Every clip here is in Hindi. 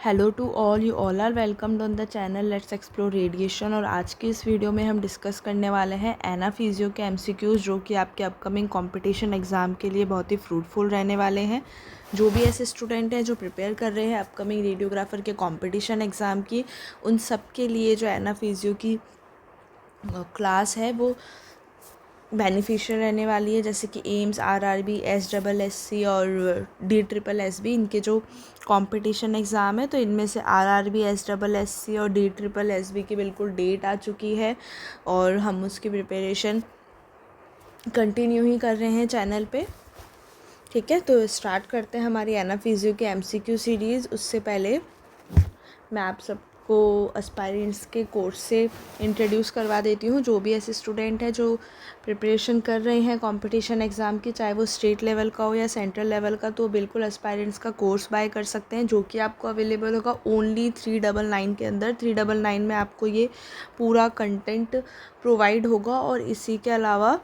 Hello to all, you all are welcomed on the channel let's explore radiation. और आज की इस वीडियो में हम डिस्कस करने वाले हैं एनाफिजियो के एमसीक्यूज़, जो कि आपके अपकमिंग कंपटीशन एग्ज़ाम के लिए बहुत ही फ्रूटफुल रहने वाले हैं। जो भी ऐसे स्टूडेंट हैं जो प्रिपेयर कर रहे हैं अपकमिंग रेडियोग्राफर के कंपटीशन एग्ज़ाम की, उन सब के लिए जो एनाफिजियो की क्लास है वो बेनिफिशियल रहने वाली है। जैसे कि एम्स, आरआरबी, एसडबलएससी और DSSS, इनके जो कंपटीशन एग्ज़ाम है, तो इनमें से आरआरबी, एसडबलएससी और DSSS की बिल्कुल डेट आ चुकी है और हम उसकी प्रिपरेशन कंटिन्यू ही कर रहे हैं चैनल पे। ठीक है, तो स्टार्ट करते हैं हमारी एनाफिजियो के एमसीक्यू सीरीज़। उससे पहले मैं आप सबको एस्पायरेंट्स के कोर्स से इंट्रोड्यूस करवा देती हूँ। जो भी ऐसे स्टूडेंट हैं जो प्रिपरेशन कर रहे हैं कंपटीशन एग्ज़ाम की, चाहे वो स्टेट लेवल का हो या सेंट्रल लेवल का, तो बिल्कुल एस्पायरेंट्स का कोर्स बाय कर सकते हैं, जो कि आपको अवेलेबल होगा ओनली 399 के अंदर। 399 में आपको ये पूरा कंटेंट प्रोवाइड होगा। और इसी के अलावा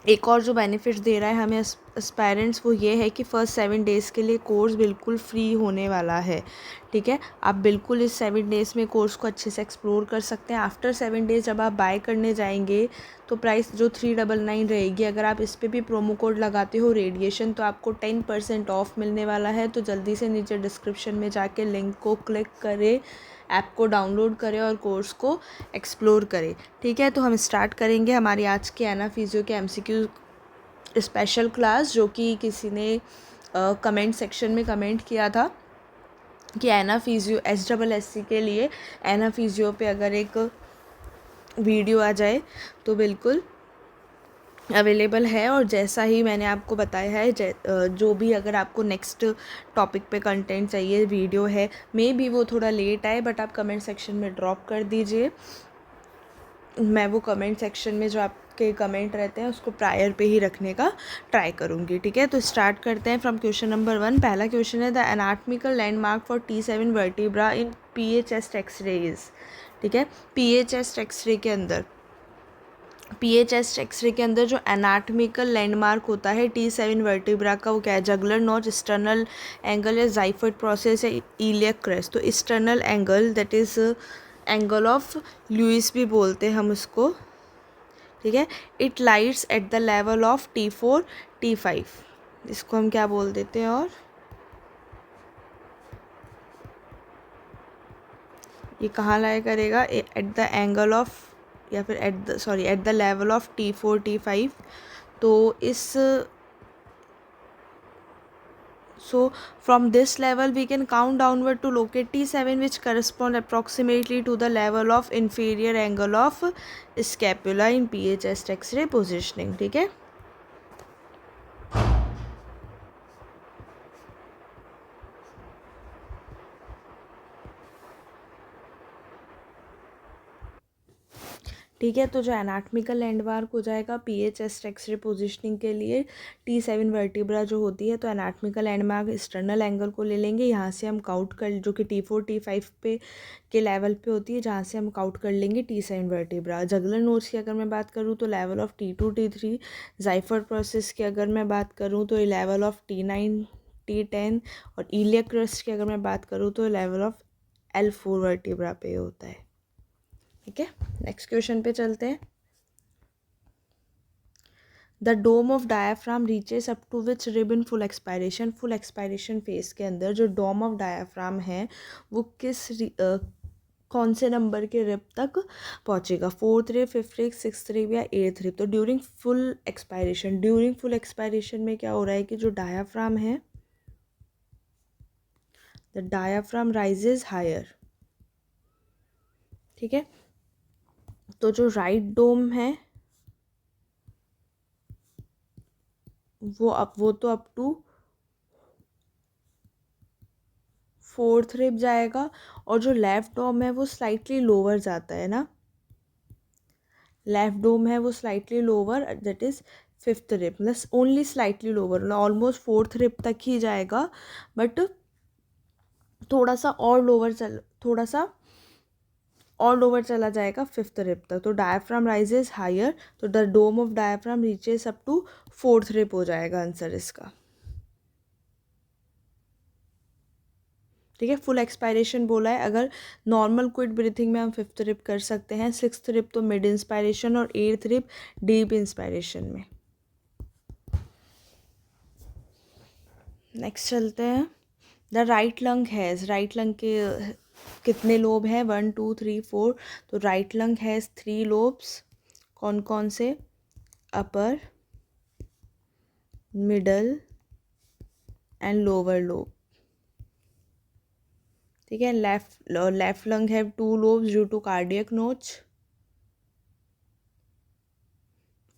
एक और जो बेनिफिट्स दे रहा है हमें एस्पायरेंट्स, वो ये है कि फ़र्स्ट 7 डेज़ के लिए कोर्स बिल्कुल फ्री होने वाला है। ठीक है, आप बिल्कुल इस 7 डेज़ में कोर्स को अच्छे से एक्सप्लोर कर सकते हैं। आफ्टर 7 डेज़ जब आप बाय करने जाएंगे तो प्राइस जो 399 रहेगी, अगर आप इस पर भी प्रोमो कोड लगाते हो रेडिएशन, तो आपको 10% ऑफ मिलने वाला है। तो जल्दी से नीचे डिस्क्रिप्शन में जाके लिंक को क्लिक करें, ऐप को डाउनलोड करें और कोर्स को एक्सप्लोर करें। ठीक है, तो हम स्टार्ट करेंगे हमारी आज के एनाफिजियो के एमसीक्यू स्पेशल क्लास, जो कि किसी ने कमेंट सेक्शन में कमेंट किया था कि एनाफिजियो एसडबलएससी के लिए एनाफिजियो पे अगर एक वीडियो आ जाए तो बिल्कुल अवेलेबल है। और जैसा ही मैंने आपको बताया है, जो भी अगर आपको नेक्स्ट टॉपिक पे कंटेंट चाहिए, वीडियो है, मे बी वो थोड़ा लेट आए, बट आप कमेंट सेक्शन में ड्रॉप कर दीजिए। मैं वो कमेंट सेक्शन में जो आपके कमेंट रहते हैं उसको प्रायर पे ही रखने का ट्राई करूँगी। ठीक है, तो स्टार्ट करते हैं फ्रॉम क्वेश्चन नंबर 1। पहला क्वेश्चन है the anatomical landmark for T7 vertebra in PA chest X-rays. ठीक है, PA चेस्ट एक्सरे के अंदर जो एनाटॉमिकल लैंडमार्क होता है T7 वर्टिब्रा का, वो क्या है? जगलर नॉच, एक्सटर्नल एंगल या जाइफर्ट प्रोसेस या इलियक क्रेस्ट। तो external angle, that is angle of Louis भी बोलते हैं हम उसको। ठीक है, it lies at the level of T4 T5, इसको हम क्या बोल देते हैं? और ये कहाँ लाया करेगा? एट द एंगल ऑफ, या फिर eight the level of T4 T5। तो इस So from this level we can count downward to locate T7, which correspond approximately to the level of inferior angle of scapula in PA chest X-ray positioning. ठीक है, ठीक है। तो जो एनाटॉमिकल लैंडमार्क हो जाएगा PA चेस्ट एक्सरे पोजिशनिंग के लिए T7 वर्टिब्रा जो होती है, तो एनाटॉमिकल लैंडमार्क एक्सटर्नल एंगल को ले लेंगे। यहाँ से हम काउंट कर, जो कि T4 T5 पे के लेवल पे होती है, जहाँ से हम काउंट कर लेंगे T7 वर्टिब्रा। जगलर नोच की अगर मैं बात करूँ तो level of T2 T3। जाइफर्ट process की अगर मैं बात करूँ तो लेवल ऑफ T9 T10। और इलियक क्रस्ट की अगर मैं बात करूँ तो लेवल ऑफ L4 वर्टिब्रा पे होता है। ठीक है, नेक्स्ट क्वेश्चन पे चलते हैं। The dome of diaphragm reaches up to which rib in full expiration. Full expiration phase के अंदर जो डोम ऑफ डायाफ्राम है वो कौन से नंबर के रिब तक पहुंचेगा? 4th rib, 5th rib, 6th rib या 8th रिब? तो ड्यूरिंग फुल एक्सपायरेशन में क्या हो रहा है कि जो डायाफ्राम है, द डायाफ्राम राइजेज हायर। ठीक है, तो जो राइट डोम है वो तो अप टू 4th रिब जाएगा। और जो लेफ्ट डोम है वो स्लाइटली लोअर जाता है ना, लेफ्ट डोम है वो slightly lower, that is 5th rib, plus only slightly lower, almost 4th rib तक ही जाएगा, बट थोड़ा सा और लोअर चला जाएगा 5th रिब तक। तो डायफ्राम राइजेस हायर, तो the dome of diaphragm reaches up to 4th rib हो जाएगा आंसर इसका। ठीक है। फुल एक्सपायरेशन बोला है, अगर नॉर्मल क्विक ब्रीथिंग में हम 5th रिप कर सकते हैं, 6th रिप तो मिड इंस्पायरेशन और 8th रिप डीप इंस्पायरेशन में। नेक्स्ट चलते हैं। The right lung has, right lung के कितने लोब हैं, 1 2 3 4। तो राइट लंग हैज़ 3 लोब्स। कौन कौन से? Upper, middle and lower lobe. ठीक है। Left lung have 2 lobes due to cardiac notch,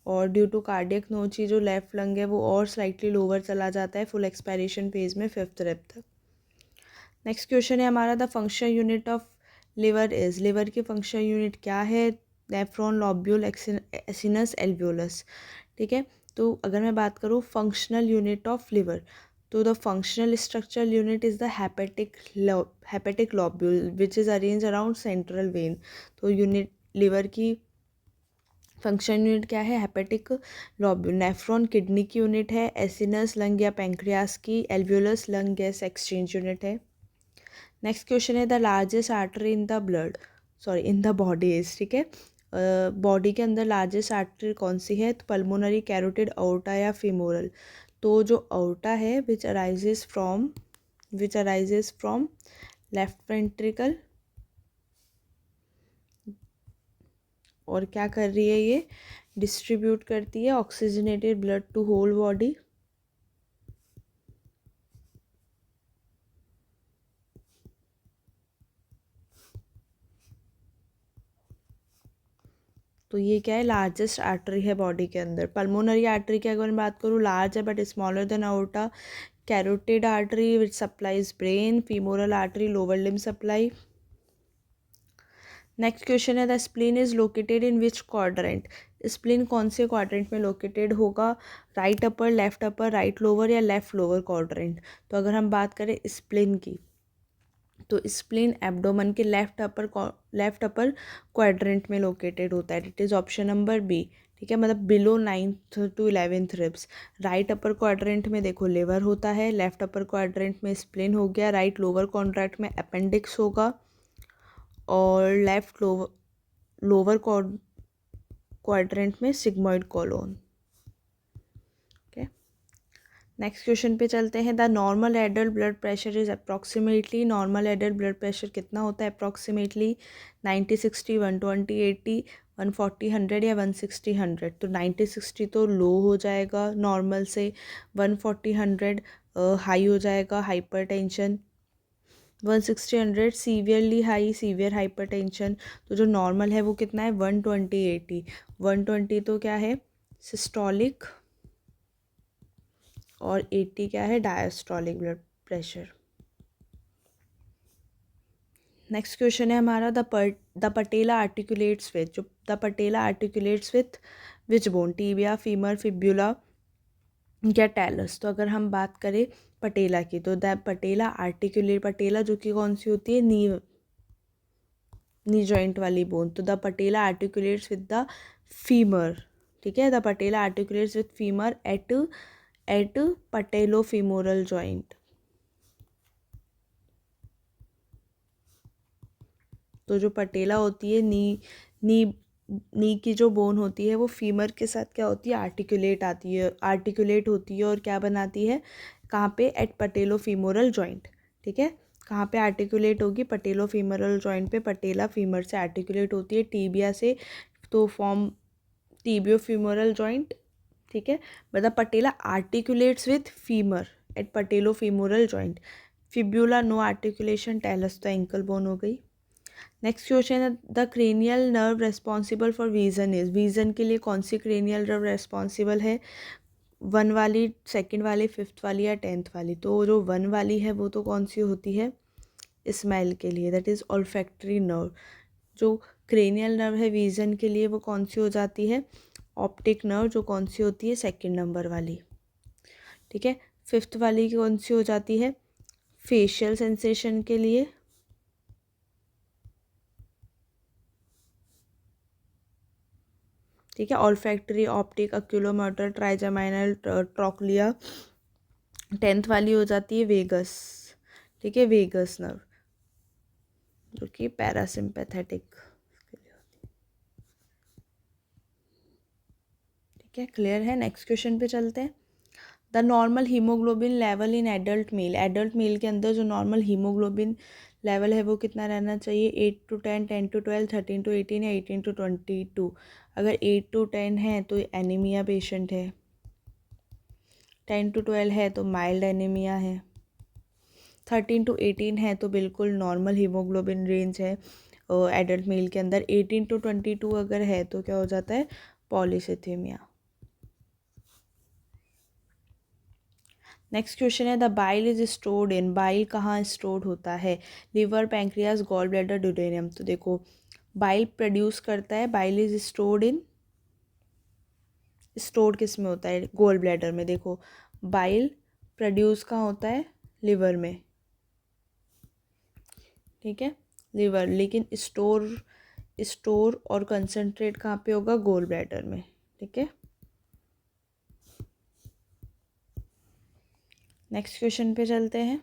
और ड्यू टू कार्डियक नोच ही जो लेफ्ट लंग है वो और स्लाइटली लोअर चला जाता है फुल एक्सपायरेशन फेज में 5th रेप तक। नेक्स्ट क्वेश्चन है हमारा, the function unit of liver is, liver की फंक्शन यूनिट क्या है? Nephron, lobule, acinus, alveolus. ठीक है। तो अगर मैं बात करूँ फंक्शनल यूनिट ऑफ लिवर, तो the functional structural unit is the hepatic lobule which is arrange around central vein. तो यूनिट लिवर की फंक्शन यूनिट क्या है? Hepatic lobule. नेफ्रॉन किडनी की यूनिट है, एसिनस लंग या पैंक्रियास की, alveolus lung gas exchange unit है। नेक्स्ट क्वेश्चन है, the largest artery in the blood, sorry in the body is, ठीक है, बॉडी के अंदर लार्जेस्ट आर्टरी कौन सी है? तो पल्मोनरी, कैरोटिड, अओर्टा या फीमोरल। तो जो अओर्टा है which arises from left ventricle, और क्या कर रही है ये? डिस्ट्रीब्यूट करती है oxygenated blood to whole body. तो ये क्या है? लार्जेस्ट आर्टरी है बॉडी के अंदर। पल्मोनरी आर्टरी की अगर मैं बात करूँ लार्ज है but smaller than aorta. Carotid artery which supplies brain, femoral artery lower limb supply. Next question है, the spleen is located in which quadrant, spleen कौन से क्वाड्रेंट में लोकेटेड होगा? Right upper, left upper, right lower या लेफ्ट लोअर क्वाड्रेंट। तो अगर हम बात करें स्प्लीन की, तो स्प्लीन एब्डोमन के लेफ्ट अपर क्वाड्रेंट में लोकेटेड होता है। It is option number B. ठीक है, मतलब below 9th to 11th ribs. Right upper quadrant में देखो लिवर होता है, लेफ्ट अपर क्वाड्रेंट में स्प्लीन हो गया, राइट लोअर क्वाड्रेंट में अपेंडिक्स होगा, और लेफ्ट लोअर क्वाड्रेंट में sigmoid colon. Okay, next question पे चलते हैं। The normal adult blood pressure is approximately, normal adult blood pressure कितना होता है अप्रॉक्सीमेटली? 90 60 120 80 140 100 या 160 100। तो 90 60 तो लो हो जाएगा नॉर्मल से, 140 100 हाई हो जाएगा hypertension, 160 100 severely high severe hypertension. तो जो नॉर्मल है वो कितना है? 120 80। 120 तो क्या है? सिस्टोलिक, और 80 क्या है? Diastolic blood pressure. Next question है हमारा, द पटेला आर्टिकुलेट्स विथ, जो the patella articulates with which bone? Tibia, femur, fibula या टैलस। तो अगर हम बात करें पटेला की, तो द पटेला आर्टिकुलेट, पटेला जो कि कौन सी होती है? नी जॉइंट वाली बोन। तो the patella articulates with the femur. ठीक है, the patella articulates with femur at patello femoral joint. तो जो पटेला होती है नी की जो बोन होती है वो फीमर के साथ क्या होती है? आर्टिकुलेट होती है और क्या बनाती है? कहाँ पे? At patello femoral joint. ठीक है, कहाँ पे आर्टिकुलेट होगी? पटेलो फीमोरल जॉइंट पे। पटेला फीमर से आर्टिकुलेट होती है, टीबिया से तो फॉर्म टीबियो फीमोरल जॉइंट। ठीक है, मतलब patella articulates with femur at patello femoral joint. Fibula no articulation, talus तो एंकल बोन हो गई। नेक्स्ट क्वेश्चन है, the cranial nerve responsible for vision is, vision के लिए कौन सी क्रेनियल नर्व रेस्पॉन्सिबल है? 1 वाली, 2nd वाली, 5th वाली या 10th वाली? तो जो 1 वाली है वो तो कौन सी होती है? स्मेल के लिए, दैट इज़ ऑल्फैक्टरी नर्व। जो क्रेनियल नर्व है विजन के लिए वो कौन सी हो जाती है? ऑप्टिक नर्व, जो कौन सी होती है? 2nd नंबर वाली। ठीक है, 5th वाली कौन सी हो जाती है? फेशियल सेंसेशन के लिए। ठीक है, olfactory, optic, oculomotor, trigeminal, trochlear. 10th वाली हो जाती है वेगस। ठीक है, वेगस नर्व जो कि पैरासिम्पैथेटिक। ठीक है, क्लियर है। नेक्स्ट क्वेश्चन पे चलते हैं। The normal haemoglobin level in adult mail के अंदर जो नॉर्मल हीमोग्लोबिन लेवल है वो कितना रहना चाहिए? 8 to 10, 10 to 12, 13 to 18 या 18 to 22। अगर 8 to 10 है तो एनीमिया पेशेंट है, 10 to 12 है तो माइल्ड एनीमिया है, 13 to 18 है तो बिल्कुल नॉर्मल हीमोग्लोबिन रेंज है एडल्ट मेल के अंदर। 18 to 22 अगर है तो क्या हो जाता है? पॉलीसिथीमिया। नेक्स्ट क्वेश्चन है the bile is stored in, bile कहाँ स्टोर्ड होता है? Liver, pancreas, gall bladder, duodenum. तो देखो बाइल प्रोड्यूस करता है, bile is stored in, stored किस में होता है? गॉल ब्लैडर में। देखो बाइल प्रोड्यूस कहाँ होता है? लिवर में, ठीक है, लिवर। लेकिन स्टोर और कंसंट्रेट कहाँ पे होगा? गॉल ब्लैडर में, ठीक है। नेक्स्ट क्वेश्चन पे चलते हैं।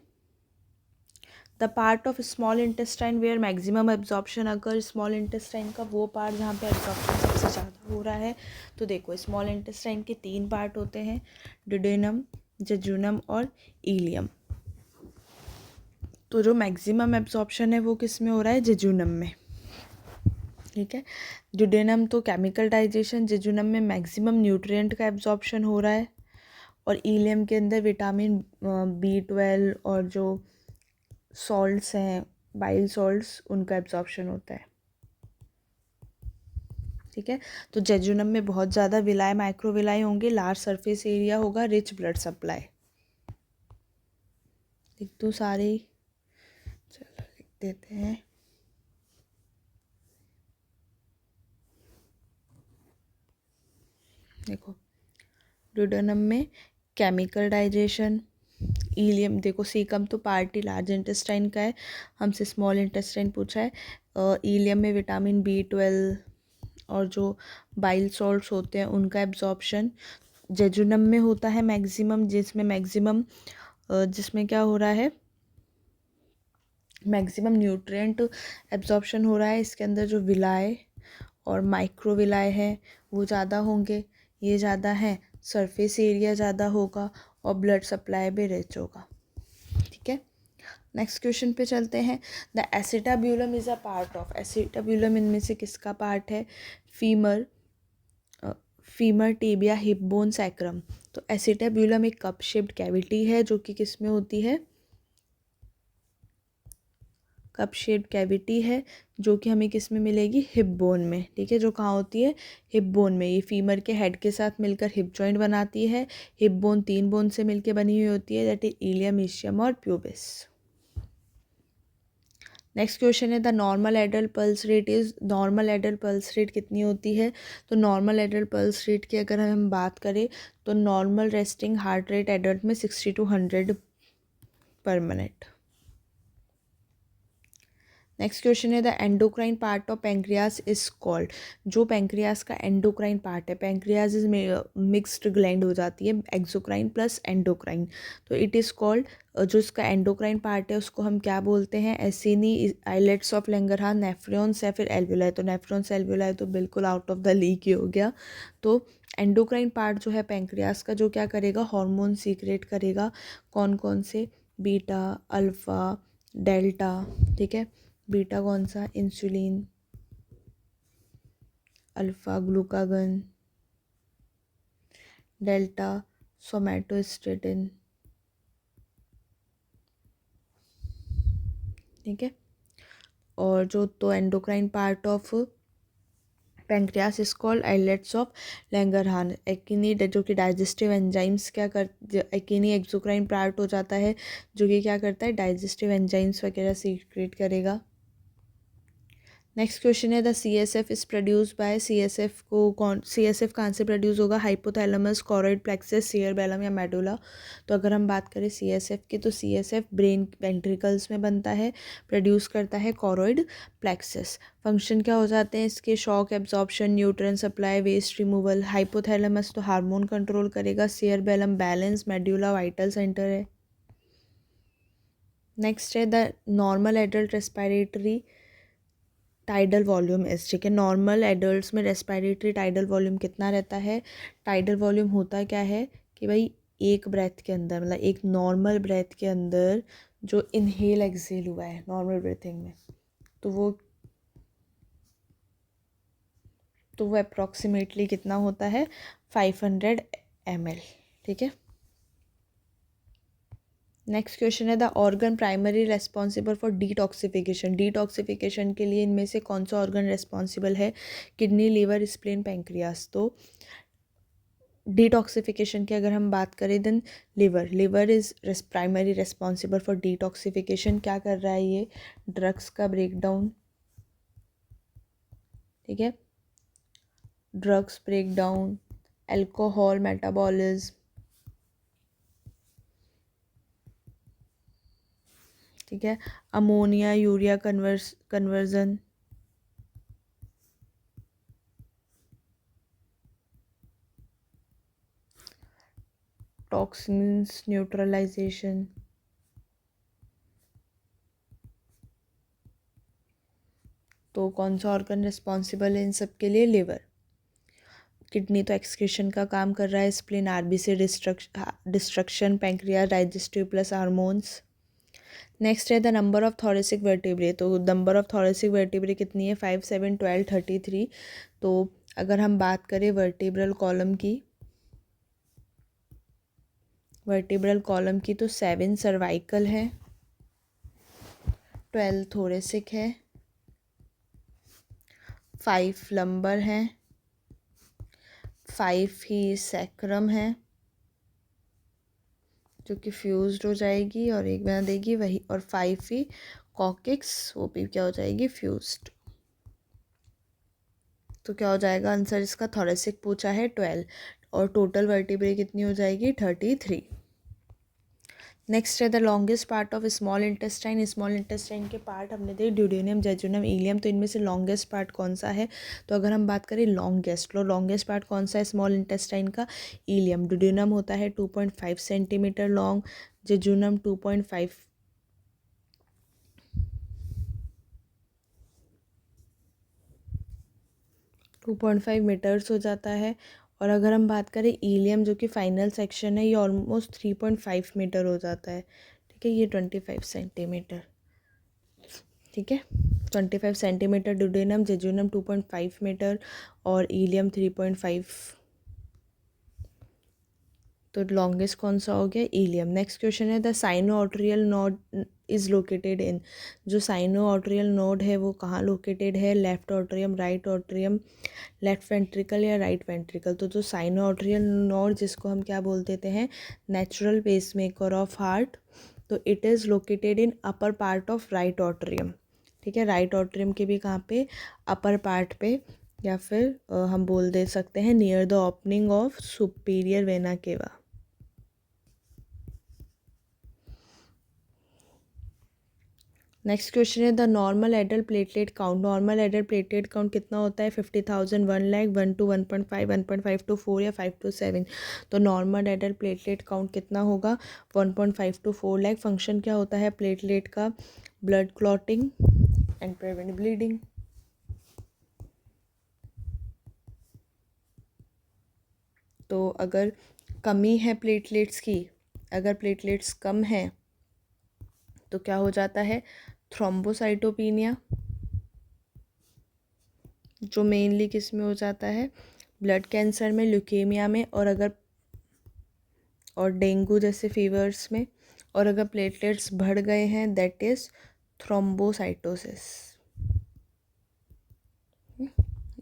The part of small intestine where maximum absorption अगर, स्मॉल इंटेस्टाइन का वो पार्ट जहाँ पे एब्जॉर्प्शन सबसे ज़्यादा हो रहा है। तो देखो स्मॉल इंटेस्टाइन के 3 पार्ट होते हैं, ड्यूडेनम, जेजुनम और इलियम। तो जो मैक्सिमम एब्जॉर्प्शन है वो किस में हो रहा है? जेजुनम में, ठीक है। ड्यूडेनम तो केमिकल डाइजेशन, जेजुनम में मैक्सिमम न्यूट्रिएंट का एब्जॉर्प्शन हो रहा है, और इलियम के अंदर विटामिन B12 और जो सॉल्ट्स हैं, बाइल सॉल्ट्स, उनका एब्जॉर्प्शन होता है, ठीक है। तो जेजुनम में बहुत ज़्यादा विलाय, माइक्रोविलाय होंगे, लार्ज सरफेस एरिया होगा, रिच ब्लड सप्लाई। लिख दूँ सारे ही? चलो लिख देते हैं। देखो ड्यूडेनम में केमिकल डाइजेशन, इलियम, देखो सीकम तो पार्टी लार्ज इंटेस्टाइन का है, हमसे स्मॉल इंटेस्टाइन पूछा है। इलियम में विटामिन B12 और जो बाइल सॉल्ट्स होते हैं उनका एब्जॉर्प्शन। जेजुनम में होता है मैक्सिमम, जिसमें क्या हो रहा है? मैक्सिमम न्यूट्रिएंट एब्जॉर्प्शन हो रहा है। इसके अंदर जो विलाय और माइक्रोविलाय है वो ज़्यादा होंगे, ये ज़्यादा हैं, सरफेस एरिया ज़्यादा होगा और ब्लड सप्लाई भी रिच होगा, ठीक है। नेक्स्ट क्वेश्चन पे चलते हैं। The acetabulum is a part of, acetabulum इनमें से किसका पार्ट है? Femur, tibia, hip bone, sacrum. तो एसिटाब्यूलम एक कप शेप्ड कैविटी है जो कि किस में होती है? कप शेप्ड कैविटी है जो कि हमें किस में मिलेगी? हिप बोन में, ठीक है। जो कहाँ होती है? हिप बोन में। ये फीमर के हेड के साथ मिलकर हिप जॉइंट बनाती है। हिप बोन 3 बोन से मिलकर बनी हुई होती है, दैट इज इलियम, इशियम और प्यूबिस। नेक्स्ट क्वेश्चन है the normal adult pulse rate is, normal adult pulse rate कितनी होती है? तो नॉर्मल एडल्ट पल्स रेट की अगर हम बात करें तो normal resting heart rate adult में 60 to 100 पर मिनट। नेक्स्ट क्वेश्चन है the endocrine part of pancreas is called, जो पेंक्रियास का एंडोक्राइन पार्ट है, पेंक्रियास इज मिक्स्ड ग्लैंड हो जाती है, एक्सोक्राइन प्लस एंडोक्राइन, तो इट इज़ कॉल्ड, जो इसका एंडोक्राइन पार्ट है उसको हम क्या बोलते हैं? एसिनी, आइलेट्स ऑफ लैंगरहान, नेफ्रॉन्स या फिर एल्वुलाई। तो नेफ्रॉन्स एल्वुलाई तो बिल्कुल आउट ऑफ द लीग ही हो गया। तो एंडोक्राइन पार्ट जो है पेंक्रियास का, जो क्या करेगा? हार्मोन सीक्रेट करेगा। कौन कौन से? बीटा, अल्फ़ा, डेल्टा, ठीक है। बीटा कौन सा? Insulin, alpha glucagon, delta somatostatin, ठीक है। और जो तो endocrine part of pancreas is called islets of Langerhans. एक्नी, जो कि डाइजेस्टिव एंजाइम्स क्या कर, एक्नी एक्सोक्राइन पार्ट हो जाता है जो कि क्या करता है? डाइजेस्टिव एंजाइम्स वगैरह सीक्रेट करेगा। नेक्स्ट क्वेश्चन है the CSF is produce by, CSF को कौन, CSF कहाँ से प्रोड्यूस होगा? हाइपोथैलेमस, कॉरोइड प्लेक्सस, सीयरबेलम या मेडुला। तो अगर हम बात करें CSF की तो CSF ब्रेन वेंट्रिकल्स में बनता है, प्रोड्यूस करता है कॉरोइड प्लेक्सस। फंक्शन क्या हो जाते हैं इसके? Shock absorption, nutrient supply, waste removal. Hypothalamus तो हार्मोन कंट्रोल करेगा, cerebellum balance, medulla vital centre है। नेक्स्ट है the normal adult respiratory tidal volume is, ठीक है। नॉर्मल एडल्ट्स में रेस्पिरेटरी टाइडल वॉल्यूम कितना रहता है? टाइडल वॉल्यूम होता क्या है कि भाई एक ब्रेथ के अंदर, मतलब एक नॉर्मल ब्रेथ के अंदर जो इनहेल एक्सहेल हुआ है नॉर्मल ब्रीथिंग में, तो वो अप्रॉक्सीमेटली कितना होता है? 500 ml, ठीक है। नेक्स्ट क्वेश्चन है the organ primary responsible for detoxification. Detoxification के लिए इनमें से कौन सा ऑर्गन रेस्पॉन्सिबल है? Kidney, liver, spleen, pancreas. तो डिटॉक्सिफिकेशन की अगर हम बात करें then liver is primary responsible for detoxification. क्या कर रहा है ये? ड्रग्स का ब्रेकडाउन, ठीक है, ड्रग्स ब्रेकडाउन, अल्कोहल मेटाबॉलिज्म, ठीक है, ammonia urea conversion, toxins neutralisation. तो कौन सा ऑर्गन रिस्पॉन्सिबल है इन सब के लिए? लिवर। किडनी तो एक्सक्रीशन का काम कर रहा है, spleen RBC destruction, pancreas digestive plus hormones. Next है the number of thoracic vertebrae. तो नंबर ऑफ थोरेसिक वर्टिब्रे कितनी है? 5, 7, 12, 33। तो अगर हम बात करें वर्टिब्रल कॉलम की तो 7 सर्वाइकल है, 12 थोरेसिक है, 5 लंबर है, 5 ही सैक्रम है जो कि फ्यूज्ड हो जाएगी और एक बना देगी वही, और 5 ही कॉकिक्स, वो भी क्या हो जाएगी? फ्यूज्ड। तो क्या हो जाएगा आंसर इसका? थोरेसिक पूछा है 12 और टोटल वर्टिब्रे कितनी हो जाएगी? 33। नेक्स्ट है the longest part of small intestine. Small intestine के पार्ट हमने देखे ड्यूडेनियम, जेजुनम, इलियम। तो इनमें से लॉन्गेस्ट पार्ट कौन सा है? तो अगर हम बात करें लॉन्गेस्ट पार्ट कौन सा है स्मॉल इंटेस्टाइन का? इलियम। ड्यूडेनम होता है 2.5 सेंटीमीटर लॉन्ग, जेजुनम 2.5 मीटर्स हो जाता है। और अगर हम बात करें इलियम जो कि फाइनल सेक्शन है, ये ऑलमोस्ट 3.5 मीटर हो जाता है, ठीक है। ये 25 सेंटीमीटर, ठीक है। 25 सेंटीमीटर ड्यूडेनम, जेजुनम 2.5 मीटर और इलियम 3.5। तो लॉन्गेस्ट कौन सा हो गया? इलियम। नेक्स्ट क्वेश्चन है the sino arterial node is located in. जो साइनो आर्टेरियल नोड है वो कहाँ लोकेटेड है? Left atrium, right atrium, left ventricle या राइट वेंट्रिकल। तो जो साइनो आर्टेरियल नोड जिसको हम क्या बोल देते हैं? नेचुरल पेसमेकर ऑफ हार्ट, तो it is located in upper part of right atrium, ठीक है। राइट ऑर्ट्रियम के भी कहाँ पे? अपर पार्ट पे, या फिर हम बोल दे सकते हैं near the opening of superior vena cava. Next question है the normal adult platelet count. Normal adult platelet count कितना होता है? 50,000, 1 लाख, 1 to 1.5, 1.5 to 4 या 5 to 7। तो नॉर्मल एडल्ट प्लेटलेट काउंट कितना होगा? 1.5 to 4 लाख। फंक्शन क्या होता है प्लेटलेट का? Blood clotting and prevent bleeding. तो अगर कमी है प्लेटलेट्स की, अगर प्लेटलेट्स कम है तो क्या हो जाता है? थ्रोम्बोसाइटोपिनिया, जो मेनली किस में हो जाता है? ब्लड कैंसर में, ल्यूकेमिया में, और डेंगू जैसे फीवर्स में। और अगर प्लेटलेट्स बढ़ गए हैं that is thrombocytosis.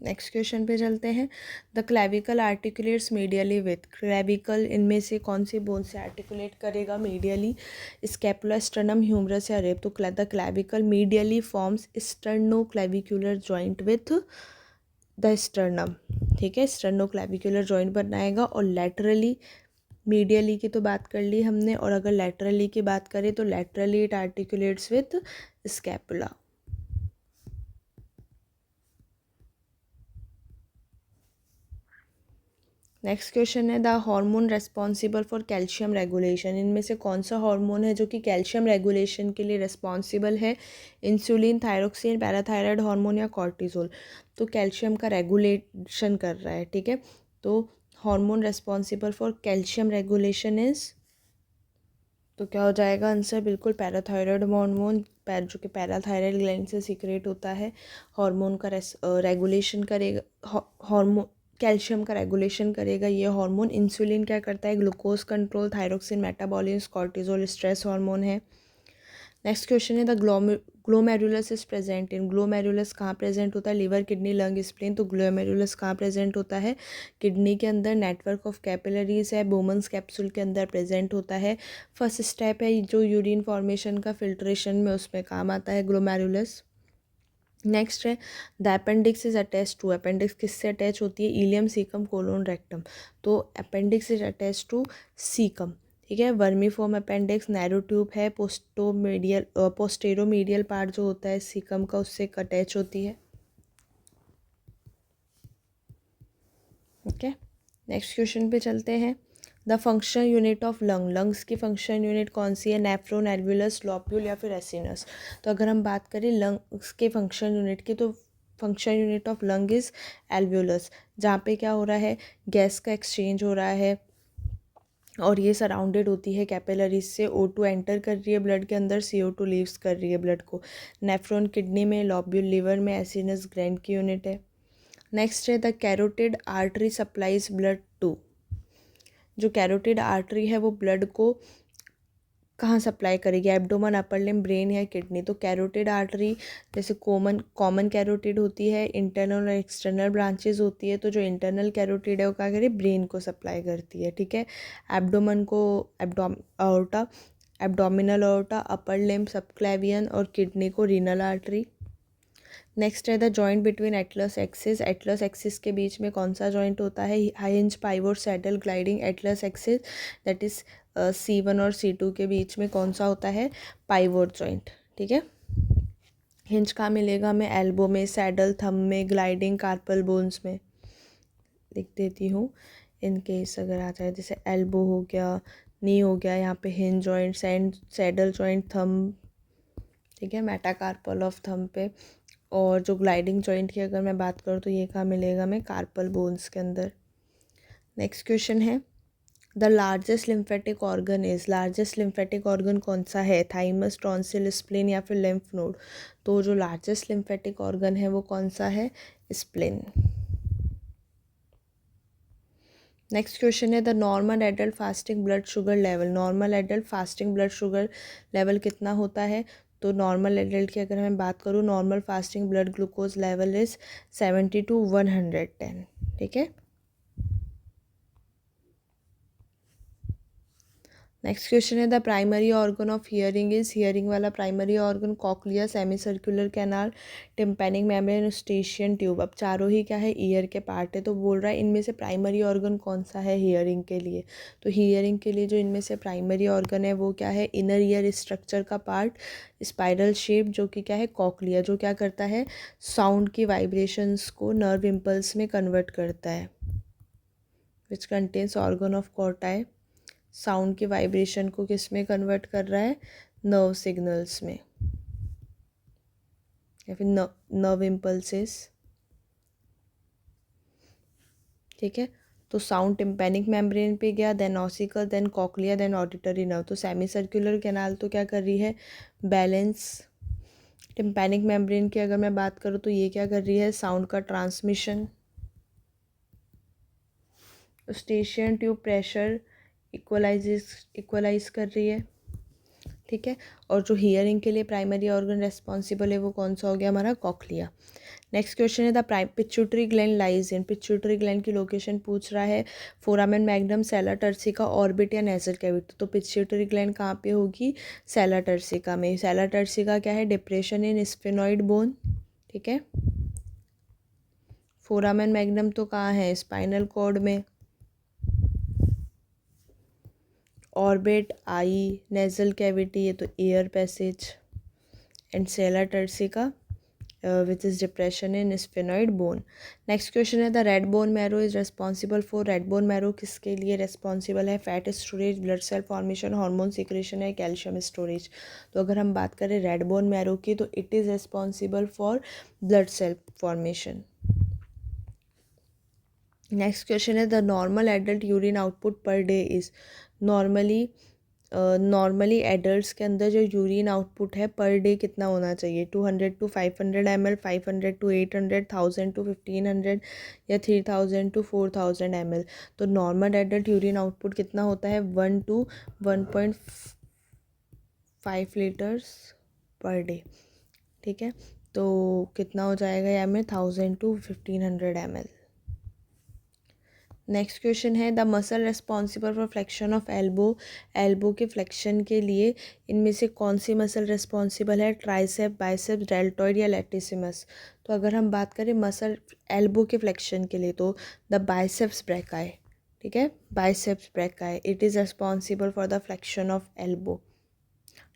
Next question पे चलते हैं। The clavicle articulates medially with. Clavicle इनमें से कौन सी बोन से आर्टिकुलेट करेगा मीडियली? स्कैपुला, स्टर्नम, ह्यूमरस या रिब। तो the clavicle medially forms sternoclavicular joint with the sternum, ठीक है। स्टर्नोक्लेविकुलर जॉइंट बनाएगा। और लैटरली, मीडियली की तो बात कर ली हमने, और अगर लैटरली की बात करें तो laterally it articulates with scapula. Next question है the hormone responsible for calcium regulation, इनमें से कौन सा हार्मोन है जो कि कैल्शियम रेगुलेशन के लिए रेस्पॉन्सिबल है? इंसुलिन, थायरोक्सिन, पैराथायराइड हार्मोन या कॉर्टिजोल? तो कैल्शियम का रेगुलेशन कर रहा है, ठीक है। तो hormone responsible for calcium regulation is, तो क्या हो जाएगा आंसर? बिल्कुल पैराथायराइड हार्मोन, जो कि पैराथायराइड ग्लैंड से सीक्रेट होता है, हार्मोन का रेगुलेशन करेगा, हार्मोन कैल्शियम का रेगुलेशन करेगा ये हार्मोन। इंसुलिन क्या करता है? Glucose control, thyroxine metabolism, cortisol stress hormone है। नेक्स्ट क्वेश्चन है the glomerulus is present in, glomerulus कहाँ प्रेजेंट होता है? Liver, kidney, lung, spleen. तो ग्लोमेरुलस कहाँ प्रेजेंट होता है? किडनी के अंदर। नेटवर्क ऑफ कैपिलरीज है, बोमन्स कैप्सूल के अंदर प्रेजेंट होता है। फर्स्ट स्टेप है जो यूरिन फॉर्मेशन का, फिल्ट्रेशन में उसमें काम आता है ग्लोमेरुलस। नेक्स्ट है the appendix is attach to, appendix किससे अटैच होती है? Ileum, caecum, colon, rectum. तो appendix is attach to caecum, ठीक है। वर्मीफॉर्म अपेंडिक्स, नैरो ट्यूब है, पोस्टेरोमीडियल पार्ट जो होता है सीकम का उससे अटैच होती है, ओके। नेक्स्ट क्वेश्चन पे चलते हैं। The function unit of lung, lungs की फंक्शन यूनिट कौन सी है? नेफ्रोन, एल्वुलस, लोब्यूल या फिर एसिनस? तो अगर हम बात करें लंग्स के फंक्शन यूनिट की, तो function unit of lung is alveolus, जहाँ पे क्या हो रहा है? गैस का एक्सचेंज हो रहा है और ये सराउंडेड होती है कैपिलरीज से। O2 एंटर कर रही है ब्लड के अंदर, CO2 लीव्स कर रही है ब्लड को। नेफ्रॉन किडनी में, लोब्यूल लिवर में, एसिनस ग्लैंड की यूनिट है। नेक्स्ट है the carotid artery supplies blood to, जो कैरोटिड आर्टरी है वो ब्लड को कहाँ सप्लाई करेगी? एब्डोमन, अपर लिम्ब, ब्रेन या किडनी? तो कैरोटिड आर्टरी जैसे कॉमन कैरोटिड होती है, इंटरनल और एक्सटर्नल ब्रांचेज होती है। तो जो इंटरनल कैरोटिड है वो क्या करे? ब्रेन को सप्लाई करती है, ठीक है। एब्डोमन को अओर्टा, एब्डोमिनल अओर्टा, अपर लिम्ब सबक्लेवियन और किडनी को रीनल आर्टरी। नेक्स्ट है the joint between Atlas axis, Atlas axis के बीच में कौन सा जॉइंट होता है? Hinge, pivot, saddle, gliding. Atlas axis that is C1 और C2 के बीच में कौन सा होता है? पाइवोट जॉइंट, ठीक है। हिंज कहाँ मिलेगा हमें? एल्बो में, सैडल थंब में, ग्लाइडिंग कार्पल बोन्स में। लिख देती हूँ इन केस अगर आ जाए, जैसे एल्बो हो गया, नी हो गया, यहाँ पे hinge joint, saddle joint, thumb, ठीक है, मेटाकार्पल ऑफ थंब पे। और जो ग्लाइडिंग जॉइंट की अगर मैं बात करूँ तो ये कहाँ मिलेगा हमें? कार्पल बोन्स के अंदर। नेक्स्ट क्वेश्चन है the largest lymphatic organ is, largest lymphatic organ कौन सा है? थाइमस, टॉन्सिल, स्प्लीन या फिर लिम्फ नोड? तो जो लार्जेस्ट लिम्फेटिक ऑर्गन है वो कौन सा है? स्प्लीन। नेक्स्ट क्वेश्चन है the normal adult fasting blood sugar level, normal adult fasting blood sugar level कितना होता है? तो नॉर्मल एडल्ट की अगर मैं बात करूँ, normal fasting blood glucose level is 70 to 110, ठीक है। नेक्स्ट क्वेश्चन है the primary organ of hearing is, hearing वाला primary organ cochlea, semi circular canal, tympanic membrane, Eustachian tube. अब चारों ही क्या है? ईयर के पार्ट है। तो बोल रहा है इनमें से प्राइमरी ऑर्गन कौन सा है हियरिंग के लिए? तो हियरिंग के लिए जो इनमें से प्राइमरी ऑर्गन है वो क्या है? इनर ईयर स्ट्रक्चर का पार्ट, स्पाइरल शेप, जो कि क्या है? कॉक्लिया, जो क्या करता है? साउंड की वाइब्रेशंस को नर्व इम्पल्स में कन्वर्ट करता है, which contains organ of Corti. Sound के वाइब्रेशन को किस में कन्वर्ट कर रहा है? नर्व सिग्नल्स में या फिर नर्व इम्पल्सेस, ठीक है। तो साउंड टिम्पैनिक मेम्ब्रेन पे गया, then ossicle, then cochlea, then auditory nerve. तो सेमी सर्कुलर कैनाल तो क्या कर रही है? बैलेंस। टिम्पैनिक मेम्ब्रेन की अगर मैं बात करूँ तो ये क्या कर रही है? साउंड का ट्रांसमिशन। स्टेशियन ट्यूब प्रेशर इक्वलाइज कर रही है, ठीक है। और जो हियरिंग के लिए प्राइमरी ऑर्गन रेस्पॉन्सिबल है वो कौन सा हो गया हमारा? कॉक्लिया। नेक्स्ट क्वेश्चन है the pituitary gland lies in, pituitary gland की लोकेशन पूछ रहा है। फोरामेन मैग्नम, सेला टर्सिका, ऑर्बिट या नेजल कैविटी? तो पिट्यूटरी ग्लैंड कहाँ पे होगी? सेला टर्सिका में। सेला टर्सिका क्या है? डिप्रेशन इन स्फेनॉइड बोन, ठीक है। फोरामेन मैग्नम तो कहाँ है? स्पाइनल कॉर्ड में। ऑर्बिट आई, नेजल कैविटी ये तो air passage, and sella turcica which is depression in sphenoid bone. Next question है the red bone marrow is responsible for, red bone marrow किसके लिए रेस्पॉन्सिबल है? Fat storage, blood cell formation, hormone secretion है, कैल्शियम स्टोरेज। तो अगर हम बात करें रेड बोन मैरो की तो it is responsible for blood cell formation. Next question है the normal adult urine output per day is, normally adults के अंदर जो यूरिन आउटपुट है पर डे कितना होना चाहिए? 200 to 500 ml, 500 to 800, 1000 to 1500 या 3000 to 4000 ml। तो नॉर्मल एडल्ट यूरिन आउटपुट कितना होता है? 1 to 1.5 लीटर्स पर डे। ठीक है, तो कितना हो जाएगा यहाँ में? 1000 to 1500 ml। नेक्स्ट क्वेश्चन है the muscle responsible for flexion of elbow, elbow के फ्लेक्शन के लिए इनमें से कौन सी मसल रेस्पॉन्सिबल है? ट्राइसेप, बाइसेप्स, डेल्टॉइड या लैटिसिमस। तो अगर हम बात करें मसल एल्बो के फ्लेक्शन के लिए तो द बाइसेप्स ब्रैकाई। ठीक है, biceps brachii it is responsible for the flexion of elbow.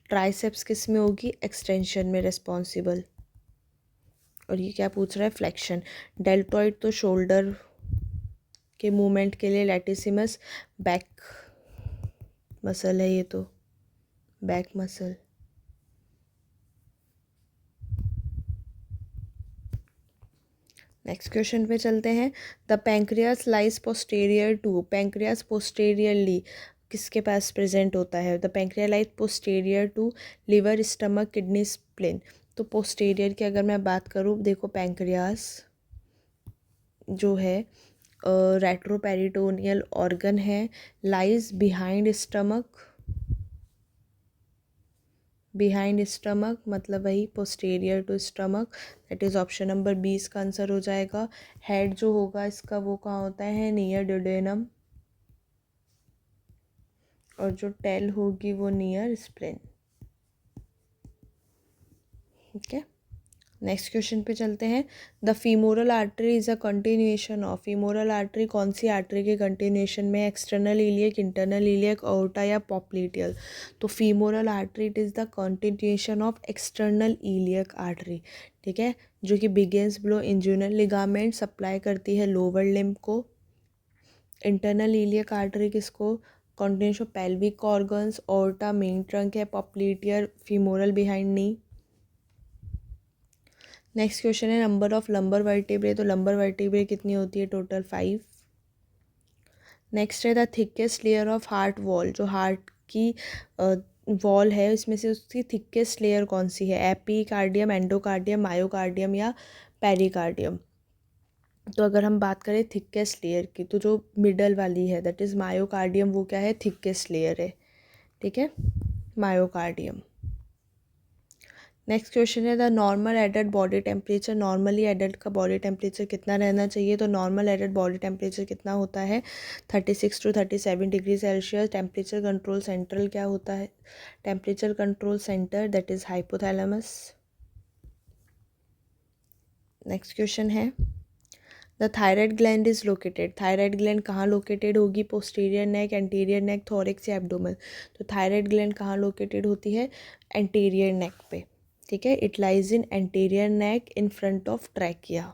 Triceps किस में होगी? एक्सटेंशन में रेस्पॉन्सिबल। और ये क्या पूछ रहा है? फ्लेक्शन। डेल्टॉइड तो शोल्डर के मूवमेंट के लिए, लैटिसिमस बैक मसल है, ये तो बैक मसल। नेक्स्ट क्वेश्चन पे चलते हैं the pancreas lies posterior to, pancreas posteriorly किसके पास प्रेजेंट होता है? The pancreas lies posterior to liver, stomach, kidney, spleen. तो पोस्टेरियर की अगर मैं बात करूँ, देखो पैंक्रियास जो है रेट्रोपेरिटोनियल ऑर्गन है, lies behind stomach, behind stomach मतलब वही posterior to stomach, that is option number 20 का आंसर हो जाएगा। हेड जो होगा इसका वो कहाँ होता है? नियर ड्यूडेनम, और जो टेल होगी वो नियर स्प्लेन। ठीक है, नेक्स्ट क्वेश्चन पे चलते हैं the femoral artery is a continuation of, femoral artery कौन सी आर्टरी के कंटिन्यूएशन में? External iliac, internal iliac, aorta या पॉप्लिटियल। तो femoral artery it is the continuation of external iliac artery. ठीक है, जो कि बिगिंस बिलो इंजुनल लिगामेंट, सप्लाई करती है लोअर लिम्ब को। इंटरनल इलियक आर्टरी किसको? Continuation of pelvic organs, aorta main trunk है, पॉप्लिटियर फीमोरल बिहाइंड नी। नेक्स्ट क्वेश्चन है नंबर ऑफ लंबर वर्टिब्रे, तो लंबर वर्टिब्रे कितनी होती है? टोटल 5। नेक्स्ट है the thickest layer of heart wall, जो हार्ट की वॉल है उसमें से उसकी थिकेस्ट लेयर कौन सी है? एपीकार्डियम, एंडोकार्डियम, मायोकार्डियम या पेरिकार्डियम। तो अगर हम बात करें थिकेस्ट लेयर की तो जो मिडल वाली है दैट इज़ मायोकार्डियम, वो क्या है? थिकेस्ट लेयर है। ठीक है, मायोकार्डियम। नेक्स्ट क्वेश्चन है the normal adult body temperature, normally adult का बॉडी टेम्परेचर कितना रहना चाहिए? तो नॉर्मल एडल्ट बॉडी टेम्परेचर कितना होता है? 36 to 37 degree Celsius. Temperature control central क्या होता है? Temperature control centre that is hypothalamus. Next question है the thyroid gland is located, thyroid gland कहाँ लोकेटेड होगी? Posterior neck, anterior neck, thorax या एब्डोमेन। तो थायराइड ग्लैंड कहाँ लोकेटेड होती है? एंटीरियर नेक पे। ठीक है, it lies in anterior neck in front of trachea.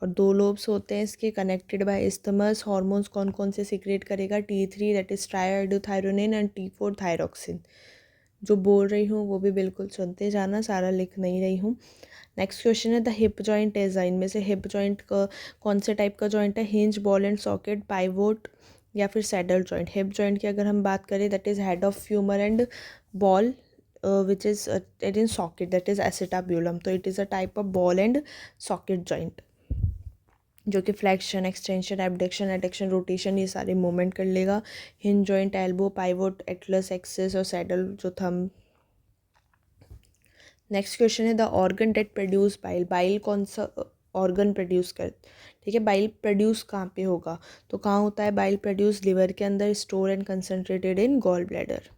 और 2 लोब्स होते हैं इसके, कनेक्टेड बाय इस्थमस। हार्मोन्स कौन कौन से सिक्रेट करेगा? T3 that is triiodothyronine and T4 thyroxine. जो बोल रही हूँ वो भी बिल्कुल सुनते जाना, सारा लिख नहीं रही हूँ। नेक्स्ट क्वेश्चन है द हिप जॉइंट इज, इनमें से हिप जॉइंट का कौन से टाइप का जॉइंट है? Hinge, ball and socket, pivot या फिर सैडल जॉइंट। हिप जॉइंट की अगर हम बात करें that is head of femur and ball which is it in socket that is acetabulum, तो it is a type of ball and socket joint जो कि flexion, extension, abduction, adduction, rotation ये सारे मूवमेंट कर लेगा। Hinge joint, elbow, pivot, atlas, axis और सैडल जो थंब। नेक्स्ट क्वेश्चन है the organ that produce bile, bile कौन सा ऑर्गन प्रोड्यूस कर? ठीक है, बाइल प्रोड्यूस कहाँ पे होगा? तो कहाँ होता है बाइल प्रोड्यूस? लिवर के अंदर, store and concentrated in gall bladder.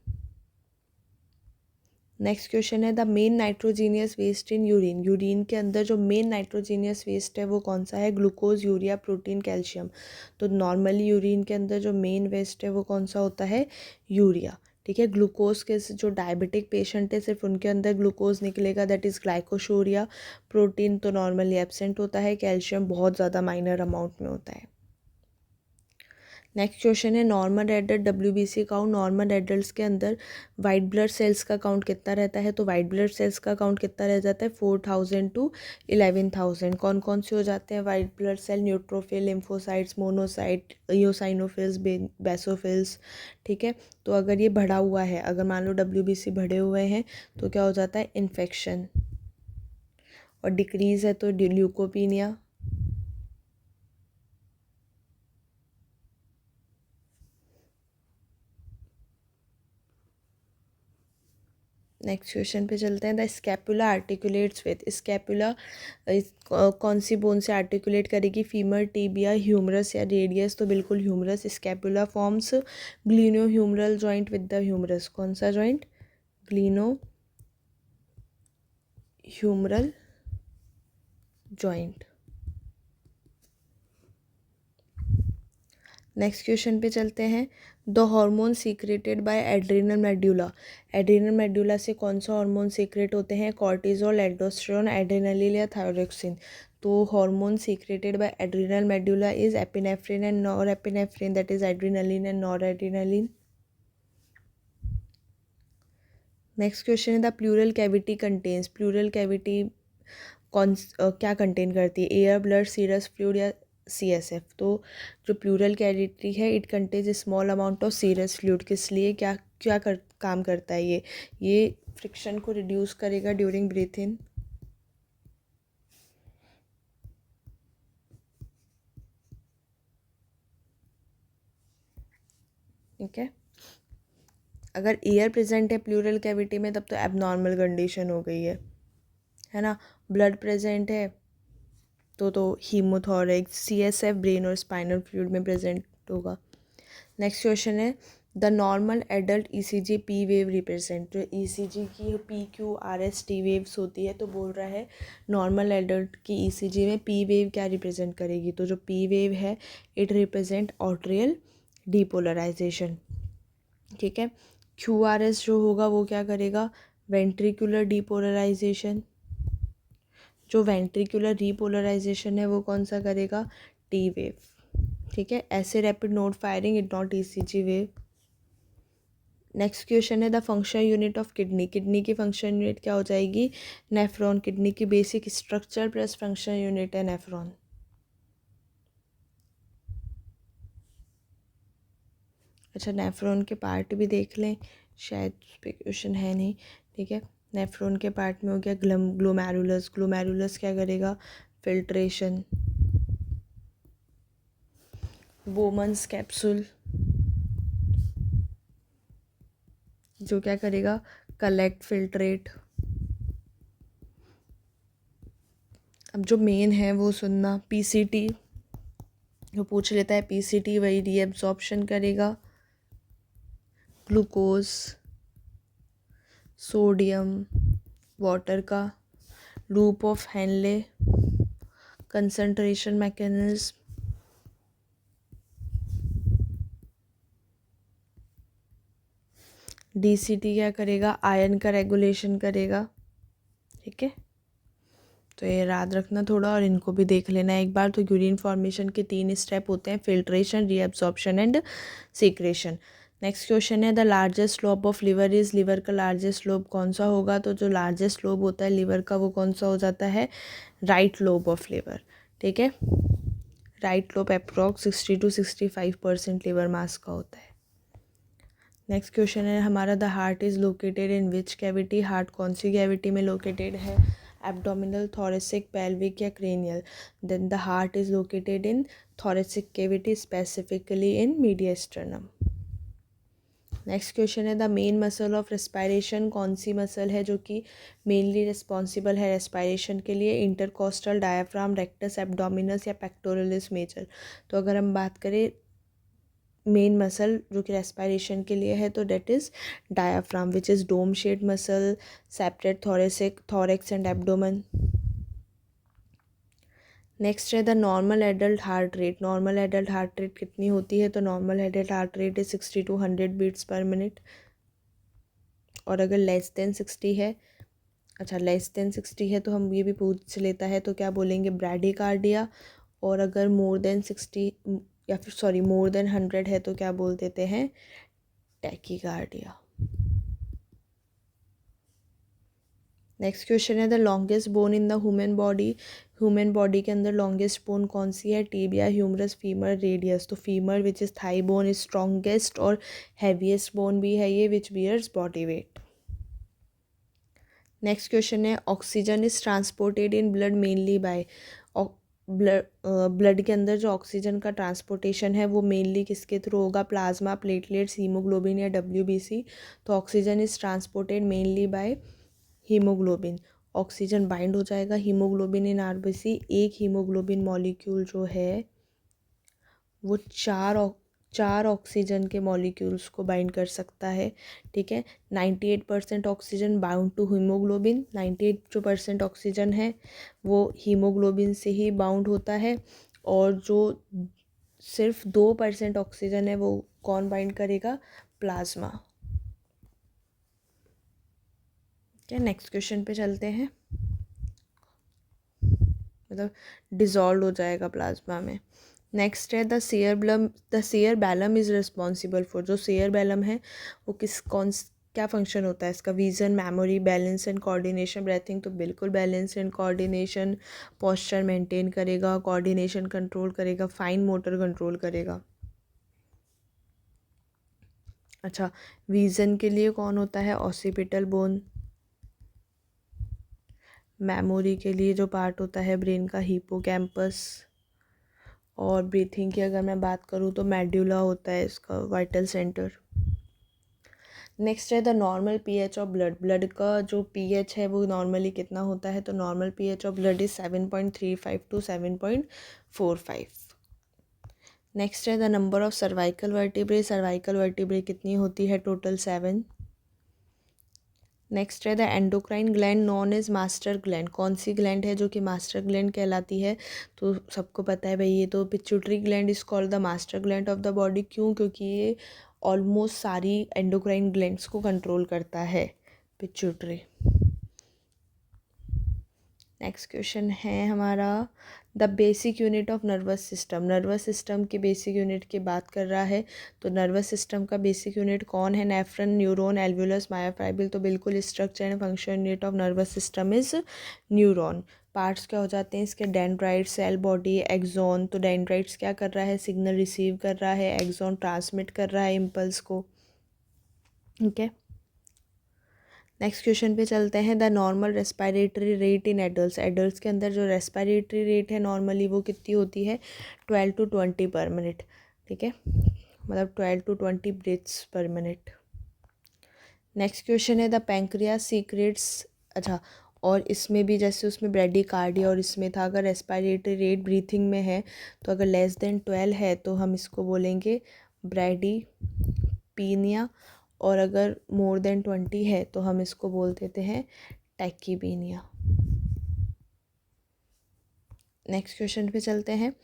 Next question है the main nitrogenous waste in urine, urine के अंदर जो मेन नाइट्रोजीनियस वेस्ट है वो कौन सा है? Glucose, urea, protein, calcium. तो नॉर्मली यूरिन के अंदर जो मेन वेस्ट है वो कौन सा होता है? यूरिया। ठीक है। ग्लूकोज के जो डायबिटिक पेशेंट है सिर्फ उनके अंदर ग्लूकोज निकलेगा, दैट इज़ ग्लाइकोशोरिया। प्रोटीन तो नॉर्मली एब्सेंट होता है, कैल्शियम बहुत ज़्यादा माइनर अमाउंट में होता है। नेक्स्ट क्वेश्चन है नॉर्मल adult WBC count. Normal adults के अंदर वाइट ब्लड सेल्स का काउंट कितना रहता है? तो वाइट ब्लड सेल्स का काउंट कितना रह जाता है? 4000 to 11000। कौन कौन से हो जाते हैं white blood cell? Neutrophil, lymphocytes, monocyte, eosinophils, basophils. ठीक है। तो अगर ये बढ़ा हुआ है, अगर मान लो WBC बढ़े हुए हैं तो क्या हो जाता है? इन्फेक्शन। और डिक्रीज है तो ल्यूकोपीनिया। नेक्स्ट क्वेश्चन पे चलते हैं। The scapula articulates with. Scapula कौन सी बोन से आर्टिकुलेट करेगी? फीमर, टिबिया, ह्यूमरस या रेडियस? तो बिल्कुल humerus. Scapula forms gleno humeral joint with the humerus. कौन सा जॉइंट? Gleno humeral joint. Next question पे चलते हैं। The hormone secreted by adrenal medulla. Adrenal medulla से कौन सा हार्मोन सीक्रेट होते हैं? कॉर्टिजोल, एल्डोस्टेरोन, एड्रेनालिन या थायरोक्सिन? तो hormone secreted by adrenal medulla is epinephrine and norepinephrine, that is adrenaline and noradrenaline. Next question है the pleural cavity contains. Pleural cavity क्या कंटेन करती है? एयर, ब्लड, सीरस फ्लूइड या CSF? तो जो प्लूरल कैविटी है it contains small amount of serous fluid. किस लिए क्या क्या काम करता है ये फ्रिक्शन को रिड्यूस करेगा ड्यूरिंग ब्रीथ इन। ठीक है। अगर एयर प्रेजेंट है प्लूरल कैविटी में तब तो एबनॉर्मल कंडीशन हो गई है ना। ब्लड प्रेजेंट है तो हीमोथोरैक्स, CSF ब्रेन और स्पाइनल फ्लूइड में प्रेजेंट होगा। नेक्स्ट क्वेश्चन है the normal adult ECG P wave represent. जो ECG की PQRS T वेव्स होती है तो बोल रहा है नॉर्मल एडल्ट की ECG में P वेव क्या रिप्रेजेंट करेगी? तो जो P वेव है इट रिप्रेजेंट ऑर्ट्रियल डीपोलराइजेशन। ठीक है। QRS जो होगा वो क्या करेगा? Ventricular depolarisation. जो वेंट्रिकुलर रीपोलराइजेशन है वो कौन सा करेगा? T wave. ठीक है। ऐसे rapid note firing it not ECG wave. Next question है the function unit of kidney. Kidney की फंक्शन यूनिट क्या हो जाएगी? नेफ्रॉन। किडनी की basic structure plus function unit है नेफ्रॉन। अच्छा, नेफ्रॉन के पार्ट भी देख लें, शायद उस पर क्वेश्चन है नहीं। ठीक है। नेफ्रॉन के पार्ट में हो गया ग्लोमेरुलस। ग्लोमेरुलस क्या करेगा? फिल्ट्रेशन। बोमन्स कैप्सूल जो क्या करेगा? Collect, filtrate. अब जो मेन है वो सुनना। PCT जो पूछ लेता है, PCT वही रीएब्जॉर्प्शन करेगा ग्लूकोज, सोडियम, वाटर का। Loop of Henle, concentration mechanism. DCT क्या करेगा? आयन का रेगुलेशन करेगा। ठीक है। तो ये याद रखना थोड़ा और इनको भी देख लेना एक बार। तो यूरिन फॉर्मेशन के 3 स्टेप होते हैं, filtration, reabsorption and secretion. Next question है the largest lobe of liver is. Liver का लार्जेस्ट लोब कौन सा होगा? तो जो लार्जेस्ट लोब होता है लिवर का वो कौन सा हो जाता है? Right lobe of liver. ठीक है। Right lobe approx 60 to 65% liver mass का होता है। नेक्स्ट क्वेश्चन है हमारा the heart is located in which cavity. Heart कौन सी कैविटी में लोकेटेड है? एब्डोमिनल, थोरेसिक, पेल्विक या cranial? Then the heart is located in thoracic cavity, specifically in mediastinum. Next question है the main muscle of respiration. कौन सी मसल है जो कि मेनली रिस्पॉन्सिबल है रेस्पायरेशन के लिए? इंटरकोस्टल, डायाफ्राम, रेक्टस एब्डोमिनस या पेक्टोरलिस मेजर? तो अगर हम बात करें मेन मसल जो कि रेस्पायरेशन के लिए है तो that is diaphragm which is dome shaped muscle, separate thorax and abdomen. Next है the normal adult heart rate. Normal adult heart rate कितनी होती है? तो normal adult heart rate is 60 to 100 beats per minute. और अगर लेस देन 60 है, अच्छा लेस देन 60 है तो हम ये भी पूछ लेता है तो क्या बोलेंगे, ब्रैडीकार्डिया। और अगर मोर देन 60 या फिर सॉरी मोर देन 100 है तो क्या बोल देते हैं, टैकीकार्डिया। नेक्स्ट क्वेश्चन है the longest bone in the human body के अंदर लॉन्गेस्ट बोन कौन सी है, टिबिया, ह्यूमरस, फीमर, रेडियस। तो femur which is thigh bone is strongest और हैवीएस्ट बोन भी है ये, which bears body weight. Next question है oxygen is transported in blood mainly by, blood के अंदर जो ऑक्सीजन का ट्रांसपोर्टेशन है वो मेनली किसके थ्रू होगा, प्लाज्मा, प्लेटलेट्स, हीमोग्लोबिन या WBC। तो oxygen is transported mainly by haemoglobin. Oxygen bind हो जाएगा हीमोग्लोबिन इन RBC। एक हीमोग्लोबिन मॉलिक्यूल जो है वो चार ऑक्सीजन के मॉलिक्यूल्स को बाइंड कर सकता है, ठीक है। 98% ऑक्सीजन बाउंड टू हीमोग्लोबिन, 98 जो % ऑक्सीजन है वो हीमोग्लोबिन से ही बाउंड होता है, और जो सिर्फ 2% ऑक्सीजन है वो कौन बाइंड करेगा, प्लाज्मा। क्या नेक्स्ट क्वेश्चन पे चलते हैं, मतलब डिजॉल्व हो जाएगा प्लाज्मा में। नेक्स्ट है द सेयरबैलम इज़ रिस्पॉन्सिबल फॉर, जो सेयरबैलम है वो क्या फंक्शन होता है इसका, vision, memory, balance and coordination, breathing. तो बिल्कुल balance and coordination, posture maintain करेगा, कोऑर्डिनेशन कंट्रोल करेगा, फाइन मोटर कंट्रोल करेगा। अच्छा, विजन के लिए कौन होता है, ऑसिपिटल बोन। मेमोरी के लिए जो पार्ट होता है ब्रेन का, हिपोकैम्पस। और ब्रीथिंग की अगर मैं बात करूँ तो मेडुला होता है इसका, वाइटल सेंटर। नेक्स्ट है the normal pH of blood का जो pH है वो नॉर्मली कितना होता है, तो normal pH of blood is 7.35 to 7.45। Next है the number of cervical vertebrae कितनी होती है, टोटल 7। नेक्स्ट है the endocrine gland known as master gland, कौन सी ग्लैंड है जो कि मास्टर ग्लैंड कहलाती है, तो सबको पता है भाई ये तो pituitary gland is called the master gland of the body. क्यों, क्योंकि ये ऑलमोस्ट सारी एंडोक्राइन ग्लैंड्स को कंट्रोल करता है, पिट्यूटरी। नेक्स्ट क्वेश्चन है हमारा the basic unit of nervous system की बेसिक यूनिट की बात कर रहा है, तो नर्वस सिस्टम का बेसिक यूनिट कौन है, नेफ्रॉन, न्यूरॉन, एल्वुलस, मायोफाइब्रिल। तो बिल्कुल structure and function unit of nervous system is neuron. Parts क्या हो जाते हैं इसके, डेंड्राइट, सेल बॉडी, एक्सॉन। तो डेंड्राइट्स क्या कर रहा है, सिग्नल रिसीव कर रहा है, एक्सॉन ट्रांसमिट कर रहा है इम्पल्स को, ठीक है। नेक्स्ट क्वेश्चन पे चलते हैं the normal respiratory rate in adults के अंदर जो रेस्पिरेटरी रेट है नॉर्मली वो कितनी होती है, 12 to 20 पर मिनट, ठीक है, मतलब 12 to 20 ब्रीथ्स पर मिनट। नेक्स्ट क्वेश्चन है द पैंक्रियास सीक्रेट्स, अच्छा, और इसमें भी जैसे उसमें ब्रैडीकार्डिया और इसमें था, अगर रेस्पिरेटरी रेट ब्रीथिंग में है तो अगर लेस देन 12 है तो हम इसको बोलेंगे ब्रैडीपीनिया, और अगर मोर देन 20 है तो हम इसको बोल देते हैं टैकीपीनिया। नेक्स्ट क्वेश्चन पे चलते हैं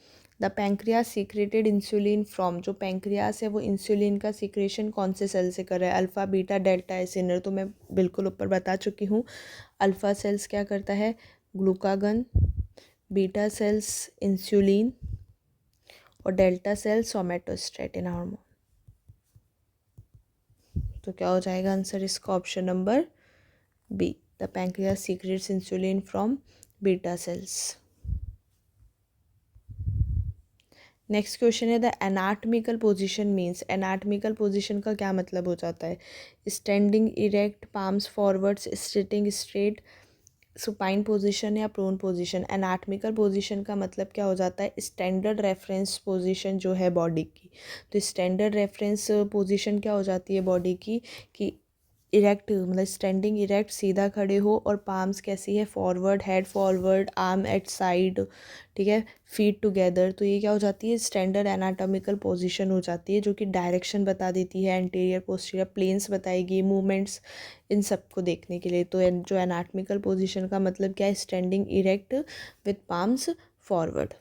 the pancreas secreted insulin from, जो पैंक्रियास है वो इंसुलिन का सीक्रेशन कौन से सेल से कर रहा है, अल्फ़ा, बीटा, डेल्टा, एसिनर। तो मैं बिल्कुल ऊपर बता चुकी हूँ, अल्फ़ा सेल्स क्या करता है, ग्लूकागन, बीटा सेल्स इंसुलिन, और डेल्टा सेल्स सोमेटोस्टेटिन हार्मोन। तो क्या हो जाएगा आंसर इसका, option number B, the pancreas secretes insulin from beta cells. Next question है the anatomical position means, anatomical position का क्या मतलब हो जाता है, standing erect, palms forwards, sitting straight, supine position या प्रोन पोजीशन। एनाटमिकल पोजीशन का मतलब क्या हो जाता है, स्टैंडर्ड रेफरेंस पोजीशन जो है बॉडी की। तो स्टैंडर्ड रेफरेंस पोजीशन क्या हो जाती है बॉडी की, कि इरेक्ट, मतलब स्टैंडिंग इरेक्ट, सीधा खड़े हो, और पाम्स कैसी है, forward, head forward, arm at side, ठीक है, फीट टुगेदर। तो ये क्या हो जाती है, स्टैंडर्ड एनाटॉमिकल पोजीशन हो जाती है, जो कि डायरेक्शन बता देती है, एंटीरियर पोस्टीरियर प्लेन्स बताएगी, मूवमेंट्स, इन सब को देखने के लिए। तो जो एनाटॉमिकल पोजीशन का मतलब क्या है, standing erect with palms forward,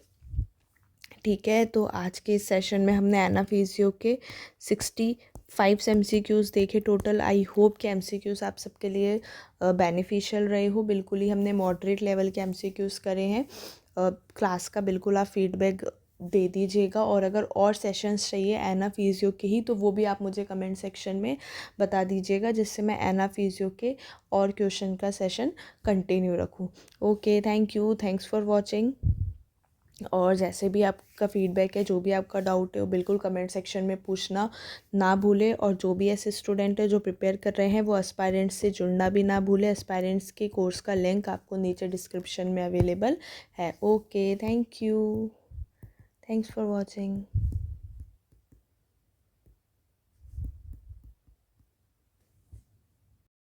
ठीक है। तो आज के इस सेशन में हमने एनाफीजियो के 60 5 MCQs देखे टोटल। आई होप कि MCQs आप सबके लिए बेनिफिशियल रहे हो। बिल्कुल ही हमने मॉडरेट लेवल के MCQs करे हैं। क्लास का बिल्कुल आप फीडबैक दे दीजिएगा, और अगर और सेशंस चाहिए एना फिजियो के ही तो वो भी आप मुझे कमेंट सेक्शन में बता दीजिएगा, जिससे मैं एना फिजियो के और क्वेश्चन का सेशन कंटिन्यू रखूँ। Okay, thank you, thanks for watching. और जैसे भी आपका फीडबैक है, जो भी आपका डाउट है, वो बिल्कुल कमेंट सेक्शन में पूछना ना भूलें। और जो भी ऐसे स्टूडेंट है जो प्रिपेयर कर रहे हैं वो एस्पायरेंट्स से जुड़ना भी ना भूलें। एस्पायरेंट्स के कोर्स का लिंक आपको नीचे डिस्क्रिप्शन में अवेलेबल है। Okay, thank you, thanks for watching.